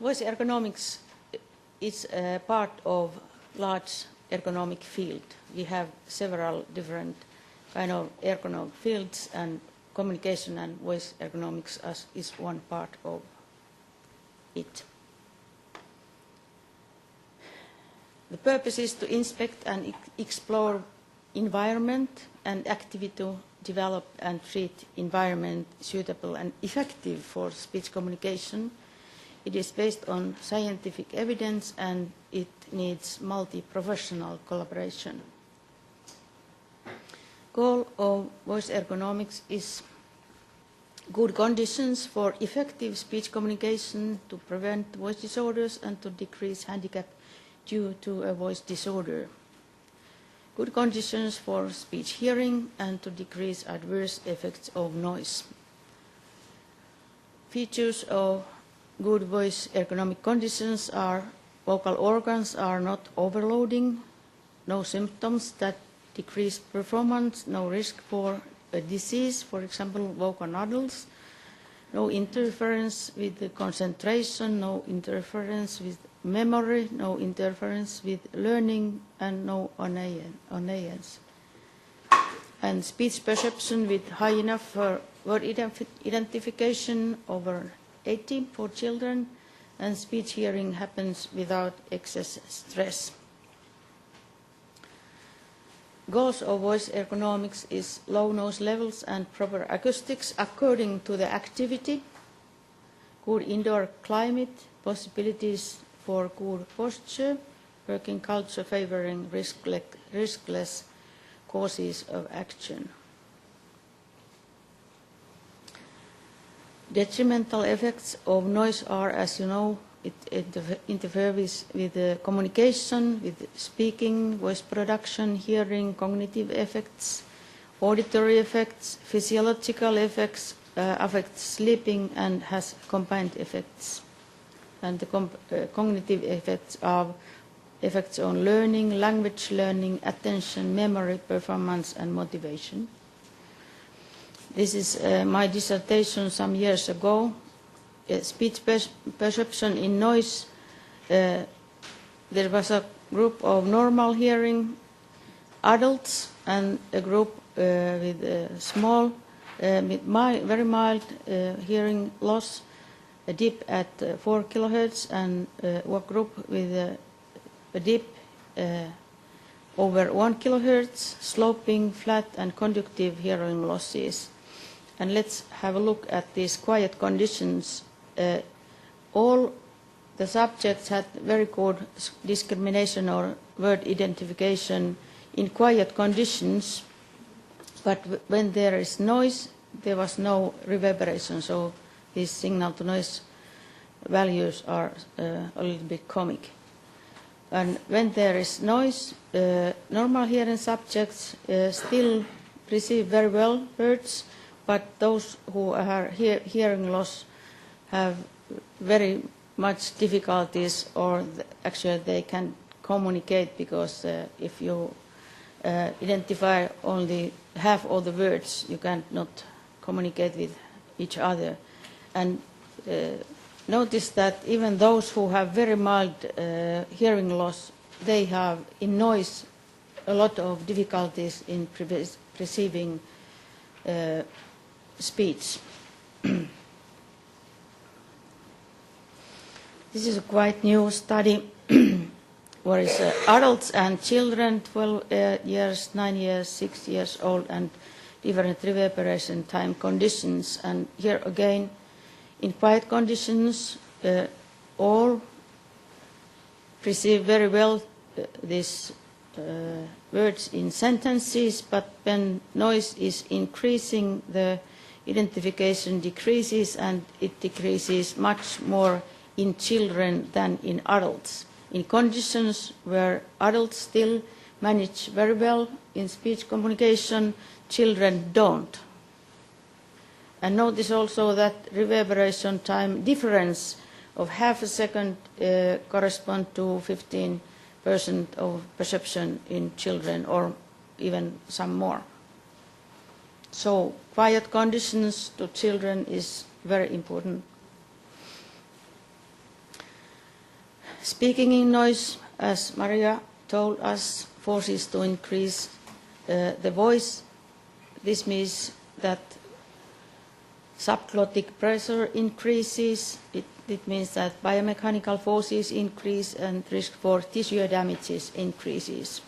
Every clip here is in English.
Voice ergonomics is a part of large ergonomic field. We have several different kind of ergonomic fields, and communication and voice ergonomics is one part of it. The purpose is to inspect and explore environment and activity to develop and treat environment suitable and effective for speech communication. It is based on scientific evidence and it needs multi-professional collaboration. Goal of voice ergonomics is good conditions for effective speech communication, to prevent voice disorders and to decrease handicap due to a voice disorder. Good conditions for speech hearing and to decrease adverse effects of noise. Features of good voice ergonomic conditions are vocal organs are not overloading, no symptoms that decrease performance, no risk for a disease, for example, vocal nodules, no interference with the concentration, no interference with memory, no interference with learning, and no annoyance. And speech perception with high enough for word identification over 80 for children, and speech hearing happens without excess stress. Goals of voice ergonomics is low noise levels and proper acoustics according to the activity, good indoor climate, possibilities for good posture, working culture favoring riskless courses of action. Detrimental effects of noise are, as you know, it interferes with the communication, with speaking, voice production, hearing, cognitive effects, auditory effects, physiological effects, affects sleeping, and has combined effects. And the cognitive effects are effects on learning, language learning, attention, memory, performance, and motivation. This is my dissertation some years ago. Speech perception in noise. There was a group of normal hearing adults and a group with small, very mild hearing loss, a dip at 4 kilohertz, and a group with a dip over 1 kilohertz, sloping, flat, and conductive hearing losses. And let's have a look at these quiet conditions. All the subjects had very good discrimination or word identification in quiet conditions, but when there is noise, there was no reverberation, so these signal-to-noise values are a little bit comic. And when there is noise, normal hearing subjects still receive very well words, but those who are hearing loss have very much difficulties, or actually they can communicate, because if you identify only half of the words, you cannot communicate with each other. And notice that even those who have very mild hearing loss, they have in noise a lot of difficulties in perceiving speech. This is a quite new study where it's adults and children, 12 years, 9 years, 6 years old, and different reverberation time conditions. And here again, in quiet conditions, all perceive very well these words in sentences, but when noise is increasing, the identification decreases, and it decreases much more in children than in adults. In conditions where adults still manage very well in speech communication, children don't. And notice also that reverberation time difference of half a second corresponds to 15% of perception in children, or even some more. So quiet conditions to children is very important. Speaking in noise, as Maria told us, forces to increase the voice. This means that subglottic pressure increases. It means that biomechanical forces increase and risk for tissue damages increases.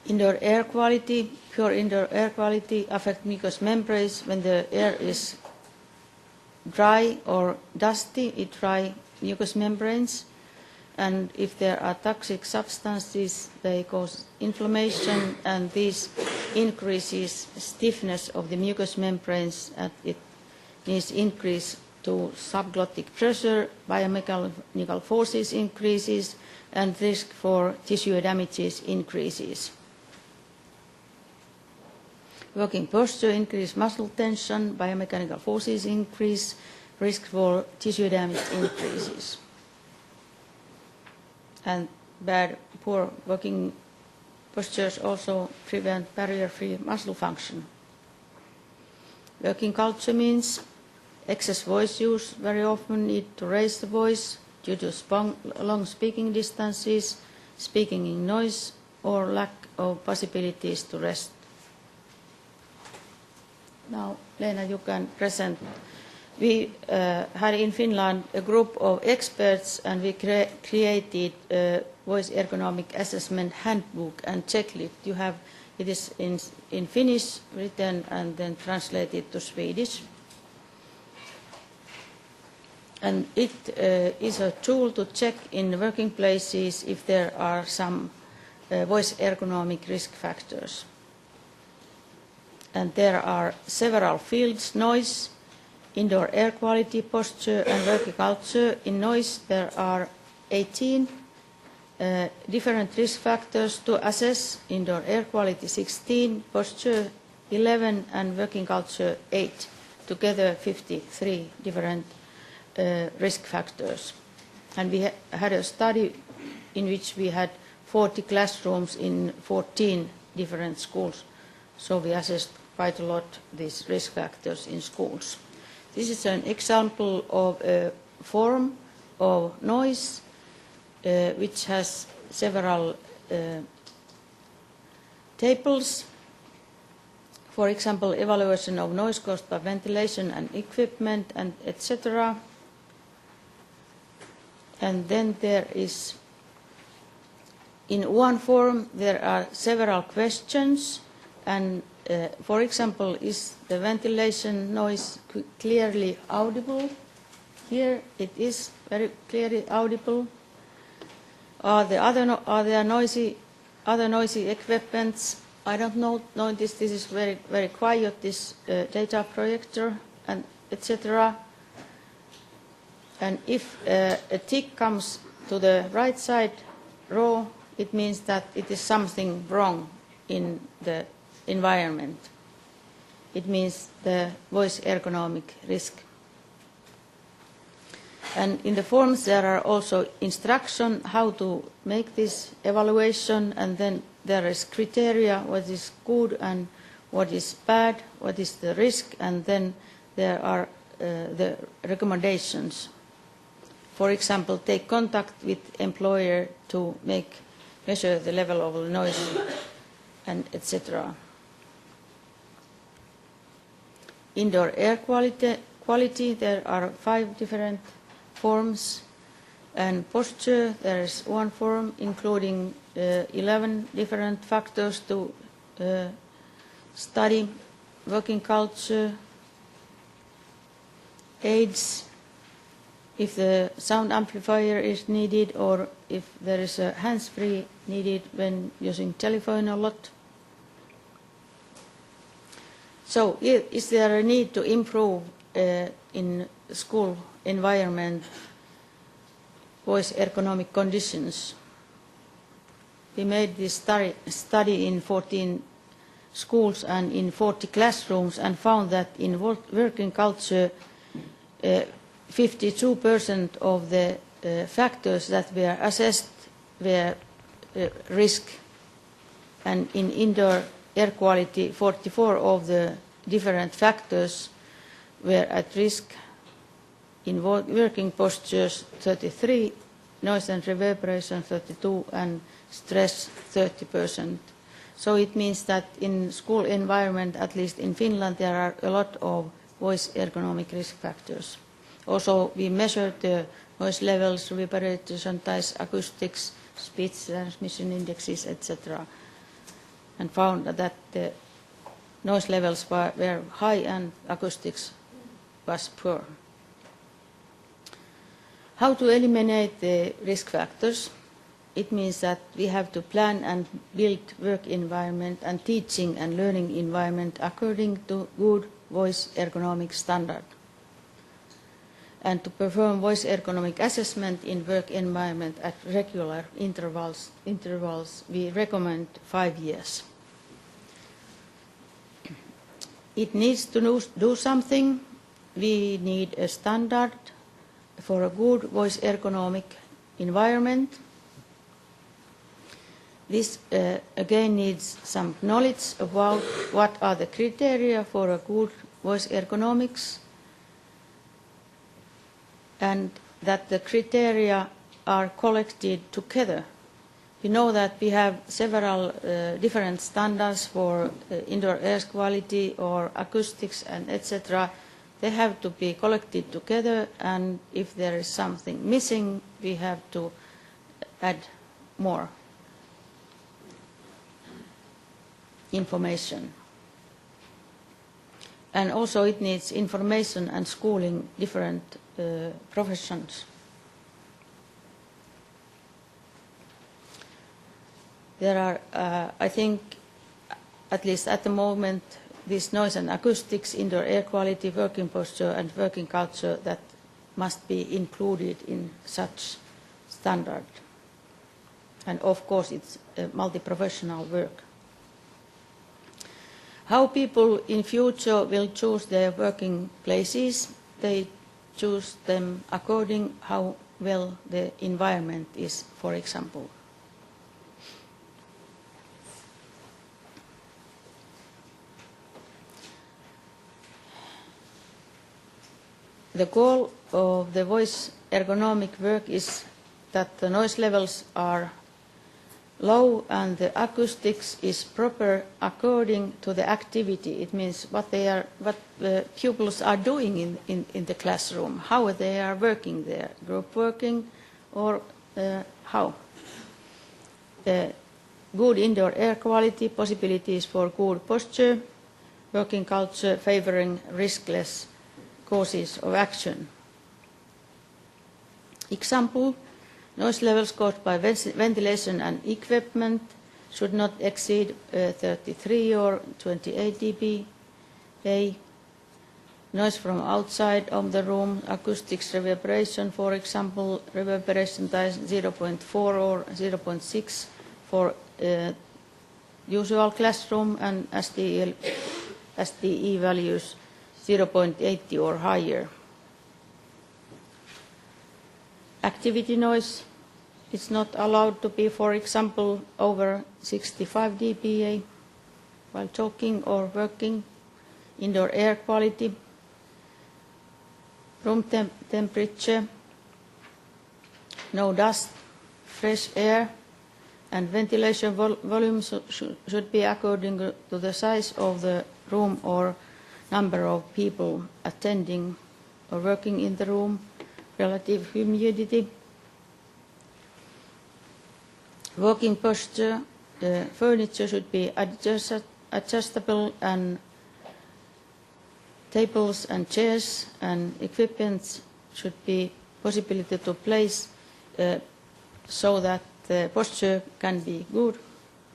Indoor air quality, pure indoor air quality affects mucous membranes when the air is dry or dusty. It dries mucous membranes, and if there are toxic substances, they cause inflammation, and this increases stiffness of the mucous membranes, and it needs increase to subglottic pressure, biomechanical forces increases, and risk for tissue damages increases. Working posture increase muscle tension, biomechanical forces increase, risk for tissue damage increases. And poor working postures also prevent barrier-free muscle function. Working culture means excess voice use, very often need to raise the voice due to long speaking distances, speaking in noise, or lack of possibilities to rest. Now, Leena, you can present. We had in Finland a group of experts, and we created a voice ergonomic assessment handbook and checklist. You have it is in Finnish, written and then translated to Swedish. And it is a tool to check in working places if there are some voice ergonomic risk factors. And there are several fields: noise, indoor air quality, posture, and working culture. In noise, there are 18 different risk factors to assess: indoor air quality 16, posture 11, and working culture 8. Together 53 different risk factors. And we had a study in which we had 40 classrooms in 14 different schools. So we assessed quite a lot these risk factors in schools. This is an example of a form of noise which has several tables. For example, evaluation of noise caused by ventilation and equipment, and etc. And then there is, in one form, there are several questions, and for example, is the ventilation noise clearly audible? Here it is very clearly audible. Are there other noisy equipments? I don't know. This is very quiet. This data projector and etc. And if a tick comes to the right side row, it means that it is something wrong in the environment. It means the voice ergonomic risk. And in the forms there are also instructions how to make this evaluation, and then there is criteria, what is good and what is bad, what is the risk, and then there are the recommendations. For example, take contact with employer to measure the level of noise, and etc. Indoor air quality, there are 5 different forms, and posture, there is one form including 11 different factors to study. Working culture, aids, if the sound amplifier is needed or if there is a hands-free needed when using telephone a lot. So is there a need to improve in school environment voice ergonomic conditions? We made this study in 14 schools and in 40 classrooms and found that in working culture 52% of the factors that were assessed were risk, and in indoor air quality 44 of the different factors were at risk, in working postures 33, noise and reverberation 32, and stress 30%. So it means that in school environment, at least in Finland, there are a lot of voice ergonomic risk factors. Also, we measured the noise levels, reverberation types, acoustics, speech transmission indexes, etc., and found that the noise levels were high and acoustics was poor. How to eliminate the risk factors? It means that we have to plan and build work environment and teaching and learning environment according to good voice ergonomic standard. And to perform voice ergonomic assessment in work environment at regular intervals, we recommend 5 years. It needs to do something. We need a standard for a good voice ergonomic environment. This again needs some knowledge about what are the criteria for a good voice ergonomics, and that the criteria are collected together. We know that we have several different standards for indoor air quality or acoustics and etc. They have to be collected together, and if there is something missing, we have to add more information. And also it needs information and schooling different professions. There are, I think, at least at the moment, this noise and acoustics, indoor air quality, working posture and working culture that must be included in such standard. And of course it's a multi-professional work. How people in future will choose their working places, they choose them according how well the environment is, for example. The goal of the voice ergonomic work is that the noise levels are low and the acoustics is proper according to the activity. It means what the pupils are doing in the classroom, how they are working there, group working or how. Good indoor air quality, possibilities for good posture, working culture favoring riskless causes of action. Example, noise levels caused by ventilation and equipment should not exceed 33 or 28 dBA. Noise from outside of the room, acoustics reverberation, for example, reverberation times 0.4 or 0.6 for usual classroom, and SDE values 0.80 or higher. Activity noise is not allowed to be, for example, over 65 dBA while talking or working. Indoor air quality, room temperature, no dust, fresh air, and ventilation volume should be according to the size of the room or number of people attending or working in the room. Relative humidity, working posture, the furniture should be adjustable, and tables and chairs and equipment should be possibility to place so that the posture can be good.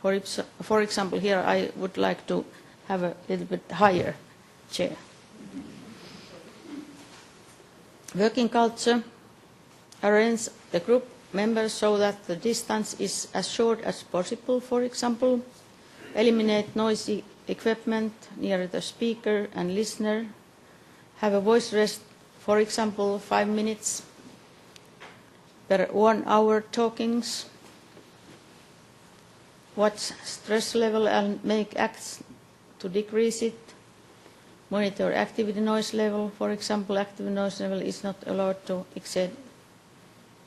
For example, here I would like to have a little bit higher chair. Working culture, arrange the group members so that the distance is as short as possible, for example. Eliminate noisy equipment near the speaker and listener. Have a voice rest, for example, 5 minutes per 1 hour talkings. Watch stress level and make acts to decrease it. monitor activity noise level. For example, activity noise level is not allowed to exceed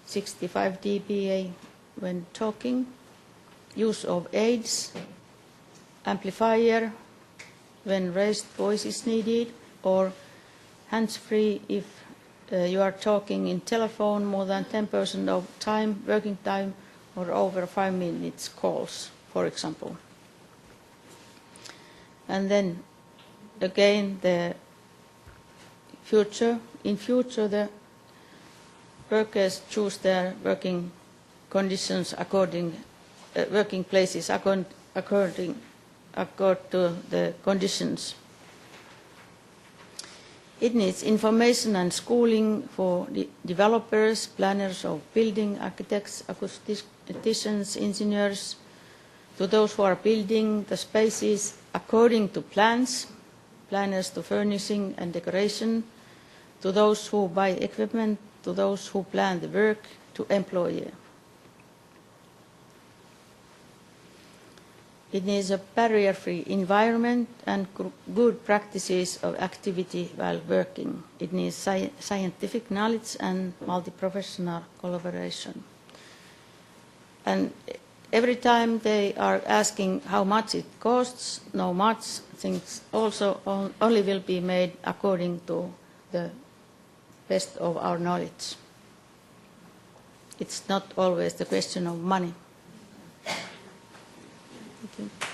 65 dBA when talking. Use of aids, amplifier when raised voice is needed, or hands-free if you are talking in telephone more than 10% of time, working time, or over 5 minutes calls, for example. And then again, in future, the workers choose their working conditions working places according to the conditions. It needs information and schooling for the developers, planners of building, architects, acousticians, engineers, to those who are building the spaces according to plans, planners to furnishing and decoration, to those who buy equipment, to those who plan the work, to employee. It needs a barrier-free environment and good practices of activity while working. It needs scientific knowledge and multi-professional collaboration. And every time they are asking how much it costs, no much, things also only will be made according to the best of our knowledge. It's not always the question of money. Thank you.